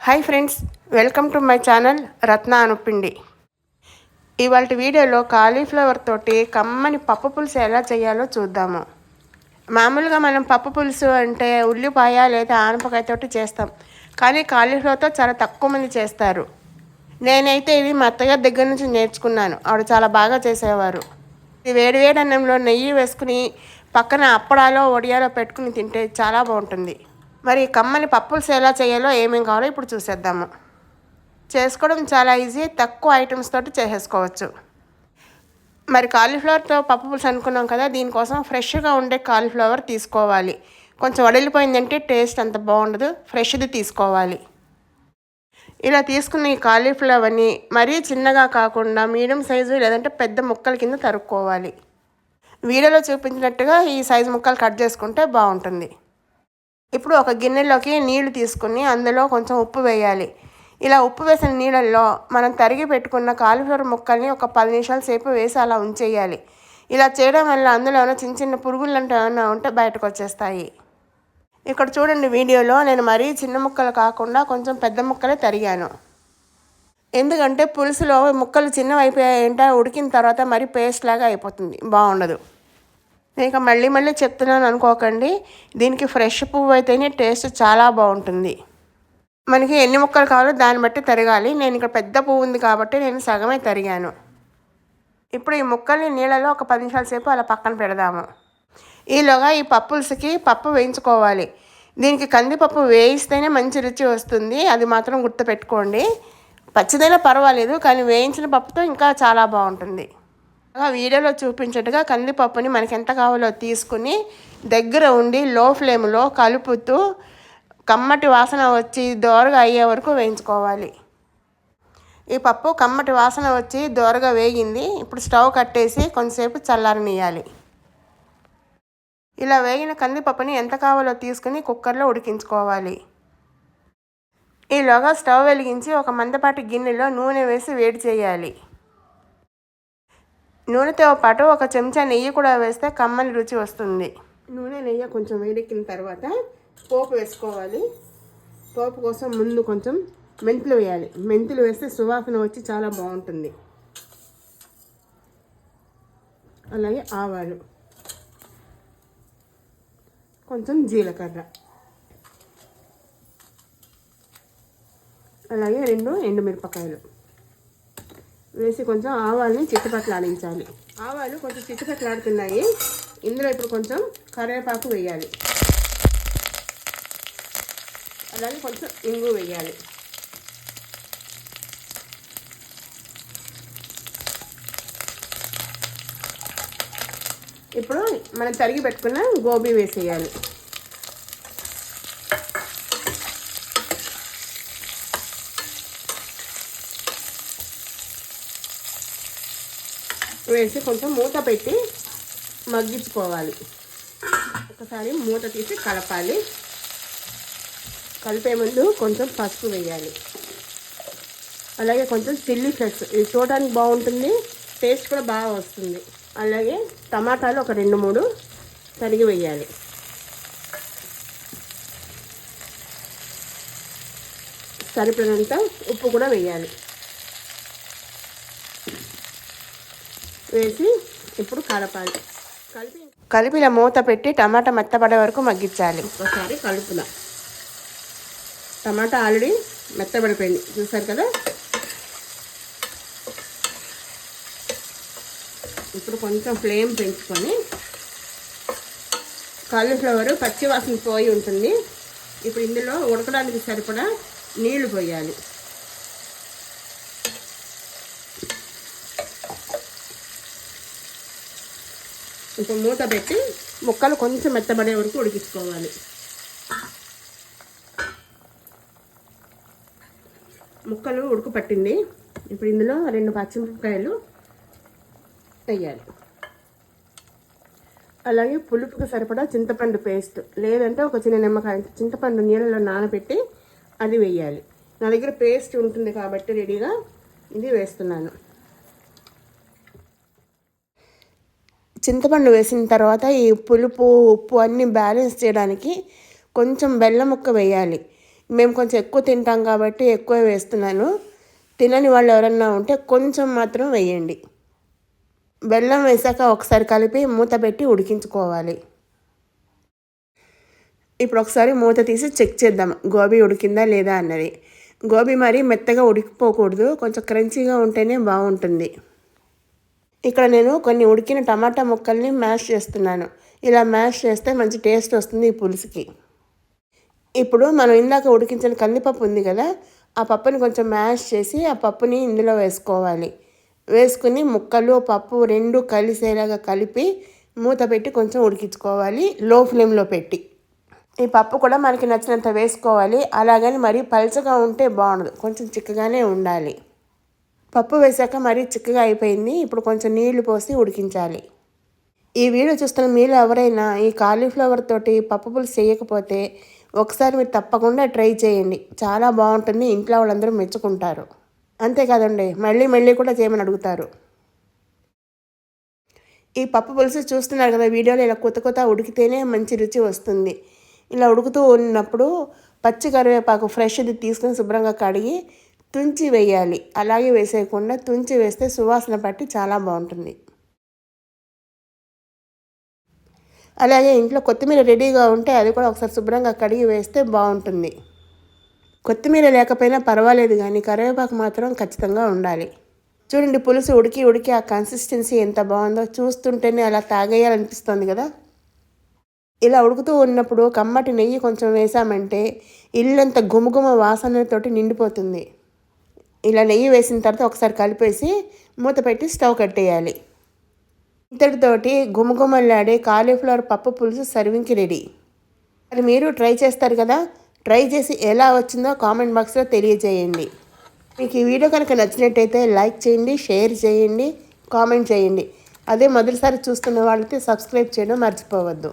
Hi friends, welcome to my channel Ratna Anupindi. ఇవాళ వీడియోలో cauliflower తోటి కమ్మని పప్పు పులుసు ఎలా చేయాలో చూద్దాము. మామూలుగా మనం పప్పు పులుసు అంటే ఉల్లిపాయ లేదా ఆనపకాయతోటి చేస్తాం, కానీ కాలీఫ్లవర్తో చాలా తక్కువ మంది చేస్తారు. నేనైతే ఇది మా అత్తగారి దగ్గర నుంచి నేర్చుకున్నాను. ఆవిడ చాలా బాగా చేసేవారు. ఇది వేడివేడి అన్నంలో నెయ్యి వేసుకుని పక్కన అప్పడాలో వడియాలో పెట్టుకుని తింటే చాలా బాగుంటుంది. మరి కమ్మని పప్పుల్స్ ఎలా చేయాలో ఏమేమి కావాలో ఇప్పుడు చూసేద్దాము. చేసుకోవడం చాలా ఈజీ, తక్కువ ఐటమ్స్ తోటి చేసేసుకోవచ్చు. మరి కాలీఫ్లవర్తో పప్పు పులుసు అనుకున్నాం కదా, దీనికోసం ఫ్రెష్గా ఉండే కాలీఫ్లవర్ తీసుకోవాలి. కొంచెం వడిలిపోయిందంటే టేస్ట్ అంత బాగుండదు, ఫ్రెష్ది తీసుకోవాలి. ఇలా తీసుకున్న ఈ కాలీఫ్లవర్ని మరీ చిన్నగా కాకుండా మీడియం సైజు లేదంటే పెద్ద ముక్కల కింద తరుక్కోవాలి. వీడియోలో చూపించినట్టుగా ఈ సైజు ముక్కలు కట్ చేసుకుంటే బాగుంటుంది. ఇప్పుడు ఒక గిన్నెలోకి నీళ్లు తీసుకుని అందులో కొంచెం ఉప్పు వేయాలి. ఇలా ఉప్పు వేసిన నీళ్ళల్లో మనం తరిగి పెట్టుకున్న కాలీఫ్లవర్ ముక్కల్ని ఒక 10 నిమిషాల సేపు వేసి అలా ఉంచేయాలి. ఇలా చేయడం వల్ల అందులో ఏమైనా చిన్న చిన్న పురుగులు అంటే ఏమైనా ఉంటే బయటకు వచ్చేస్తాయి. ఇక్కడ చూడండి, వీడియోలో నేను మరీ చిన్న ముక్కలు కాకుండా కొంచెం పెద్ద ముక్కలే తరిగాను. ఎందుకంటే పులుసులో ముక్కలు చిన్నవి అయిపోయాయంటే ఉడికిన తర్వాత మరీ పేస్ట్ లాగా అయిపోతుంది, బాగుండదు. ఇక మళ్ళీ చెప్తున్నాను అనుకోకండి, దీనికి ఫ్రెష్ పువ్వు అయితేనే టేస్ట్ చాలా బాగుంటుంది. మనకి ఎన్ని ముక్కలు కావాలో దాన్ని బట్టి తరగాలి. నేను ఇక్కడ పెద్ద పువ్వు ఉంది కాబట్టి నేను సగమే తరిగాను. ఇప్పుడు ఈ ముక్కల్ని నీళ్ళలో ఒక 10 నిమిషాల సేపు అలా పక్కన పెడదాము. ఈలోగా ఈ పప్పులుసుకి పప్పు వేయించుకోవాలి. దీనికి కందిపప్పు వేయిస్తేనే మంచి రుచి వస్తుంది, అది మాత్రం గుర్తుపెట్టుకోండి. పచ్చిదైనా పర్వాలేదు, కానీ వేయించిన పప్పుతో ఇంకా చాలా బాగుంటుంది. వీడియోలో చూపించేట్టుగా కందిపప్పుని మనకి ఎంత కావాలో తీసుకుని దగ్గర ఉండి లో ఫ్లేమ్లో కలుపుతూ కమ్మటి వాసన వచ్చి దోరగా అయ్యే వరకు వేయించుకోవాలి. ఈ పప్పు కమ్మటి వాసన వచ్చి దోరగా వేగింది. ఇప్పుడు స్టవ్ కట్టేసి కొంచెంసేపు చల్లారనియాలి. ఇలా వేగిన కందిపప్పుని ఎంత కావాలో తీసుకుని కుక్కర్లో ఉడికించుకోవాలి. ఈలోగా స్టవ్ వెలిగించి ఒక మందపాటి గిన్నెలో నూనె వేసి వేడి చేయాలి. నూనెతో పాటు ఒక చెంచా నెయ్యి కూడా వేస్తే కమ్మని రుచి వస్తుంది. నూనె నెయ్యి కొంచెం వేడెక్కిన తర్వాత పోపు వేసుకోవాలి. పోపు కోసం ముందు కొంచెం మెంతులు వేయాలి. మెంతులు వేస్తే సువాసన వచ్చి చాలా బాగుంటుంది. అలాగే ఆవాలు, కొంచెం జీలకర్ర, అలాగే 2 ఎండుమిరపకాయలు వేసి కొంచెం ఆవాలని చిట్టుపట్లాడించాలి. ఆవాలు కొంచెం చిట్టుపట్లాడుతున్నాయి. ఇందులో ఇప్పుడు కొంచెం కరివేపాకు వేయాలి. అలాగే కొంచెం ఇంగు వేయాలి. ఇప్పుడు మనం తరిగి పెట్టుకున్న గోబీ వేసేయాలి. వేసి కొంచెం మూత పెట్టి మగ్గించుకోవాలి. ఒకసారి మూత తీసి కలపాలి. కలిపే ముందు కొంచెం పసుపు వేయాలి. అలాగే కొంచెం చిల్లీ ఫ్లేక్స్, ఇది చూడడానికి బాగుంటుంది, టేస్ట్ కూడా బాగా వస్తుంది. అలాగే టమాటాలు ఒక 2-3 తరిగి వేయాలి. సరిపడినంత ఉప్పు కూడా వేయాలి. వేసి ఇప్పుడు కలపాలి. కలిపి ఇలా మూత పెట్టి టమాటా మెత్తపడే వరకు మగ్గించాలి. ఒకసారి కలుపుదా. టమాటా ఆల్రెడీ మెత్తబడిపోయింది, చూసారు కదా. ఇప్పుడు కొంచెం ఫ్లేమ్ పెంచుకొని కాలీఫ్లవర్ పచ్చి వాసన పోయి ఉంటుంది. ఇప్పుడు ఇందులో ఉడకడానికి సరిపడా నీళ్లు పోయాలి. ఇప్పుడు మూత పెట్టి ముక్కలు కొంచెం మెత్తబడే వరకు ఉడికించుకోవాలి. ముక్కలు ఉడుకు పట్టింది. ఇప్పుడు ఇందులో 2 పచ్చిమిరపకాయలు వేయాలి. అలాగే పులుపుకి సరిపడా చింతపండు పేస్ట్, లేదంటే ఒక చిన్న నిమ్మకాయ చింతపండు నీళ్ళలో నానబెట్టి అది వేయాలి. నా దగ్గర పేస్ట్ ఉంటుంది కాబట్టి రెడీగా ఇది వేస్తున్నాను. చింతపండు వేసిన తర్వాత ఈ పులుపు ఉప్పు అన్నీ బ్యాలెన్స్ చేయడానికి కొంచెం బెల్లం ముక్క వేయాలి. మేము కొంచెం ఎక్కువ తింటాం కాబట్టి ఎక్కువ వేస్తున్నాను. తినని వాళ్ళు ఎవరన్నా ఉంటే కొంచెం మాత్రం వేయండి. బెల్లం వేసాక ఒకసారి కలిపి మూత పెట్టి ఉడికించుకోవాలి. ఇప్పుడు ఒకసారి మూత తీసి చెక్ చేద్దాం గోబీ ఉడికిందా లేదా అన్నది. గోబీ మరీ మెత్తగా ఉడికిపోకూడదు, కొంచెం క్రంచీగా ఉంటేనే బాగుంటుంది. ఇక్కడ నేను కొన్ని ఉడికిన టమాటా ముక్కల్ని మ్యాష్ చేస్తున్నాను. ఇలా మ్యాష్ చేస్తే మంచి టేస్ట్ వస్తుంది ఈ పులుసుకి. ఇప్పుడు మనం ఇందాక ఉడికించిన కందిపప్పు ఉంది కదా, ఆ పప్పుని కొంచెం మ్యాష్ చేసి ఆ పప్పుని ఇందులో వేసుకోవాలి. వేసుకుని ముక్కలు పప్పు రెండు కలిసేలాగా కలిపి మూత పెట్టి కొంచెం ఉడికించుకోవాలి, లో ఫ్లేమ్లో పెట్టి. ఈ పప్పు కూడా మనకి నచ్చినంత వేసుకోవాలి, అలాగని మరీ పల్చగా ఉంటే బాగుండదు, కొంచెం చిక్కగానే ఉండాలి. పప్పు వేసాక మరీ చిక్కగా అయిపోయింది. ఇప్పుడు కొంచెం నీళ్లు పోసి ఉడికించాలి. ఈ వీడియో చూస్తున్న మీరు ఎవరైనా ఈ కాలీఫ్లవర్ తోటి పప్పు పులుసు చేయకపోతే ఒకసారి మీరు తప్పకుండా ట్రై చేయండి, చాలా బాగుంటుంది. ఇంట్లో వాళ్ళందరూ మెచ్చుకుంటారు. అంతేకాదండి, మళ్ళీ మళ్ళీ కూడా చేయమని అడుగుతారు. ఈ పప్పు పులుసు చూస్తున్నారు కదా వీడియోలో, ఇలా కొత్త కొత్త ఉడికితేనే మంచి రుచి వస్తుంది. ఇలా ఉడుకుతూ ఉన్నప్పుడు పచ్చి కరివేపాకు ఫ్రెష్ది తీసుకొని శుభ్రంగా కడిగి తుంచి వేయాలి. అలాగే వేసేయకుండా తుంచి వేస్తే సువాసన పట్టి చాలా బాగుంటుంది. అలాగే ఇంట్లో కొత్తిమీర రెడీగా ఉంటే అది కూడా ఒకసారి శుభ్రంగా కడిగి వేస్తే బాగుంటుంది. కొత్తిమీర లేకపోయినా పర్వాలేదు కానీ కరివేపాకు మాత్రం ఖచ్చితంగా ఉండాలి. చూడండి, పులుసు ఉడికి ఉడికి ఆ కన్సిస్టెన్సీ ఎంత బాగుందో, చూస్తుంటేనే అలా తాగేయాలనిపిస్తుంది కదా. ఇలా ఉడుకుతూ ఉన్నప్పుడు కమ్మటి నెయ్యి కొంచెం వేసామంటే ఇల్లంతా గుమగుమ వాసనతోటి నిండిపోతుంది. ఇలా నెయ్యి వేసిన తర్వాత ఒకసారి కలిపేసి మూత పెట్టి స్టవ్ కట్టేయాలి. ఇంతటితోటి గుమగుమలాడే కాలీఫ్లవర్ పప్పు పులుసు సర్వింగ్కి రెడీ. మరి మీరు ట్రై చేస్తారు కదా, ట్రై చేసి ఎలా వచ్చిందో కామెంట్ బాక్స్లో తెలియజేయండి. మీకు ఈ వీడియో కనుక నచ్చినట్టయితే లైక్ చేయండి, షేర్ చేయండి, కామెంట్ చేయండి. అదే మొదటిసారి చూస్తున్న వాళ్ళైతే సబ్స్క్రైబ్ చేయడం మర్చిపోవద్దు.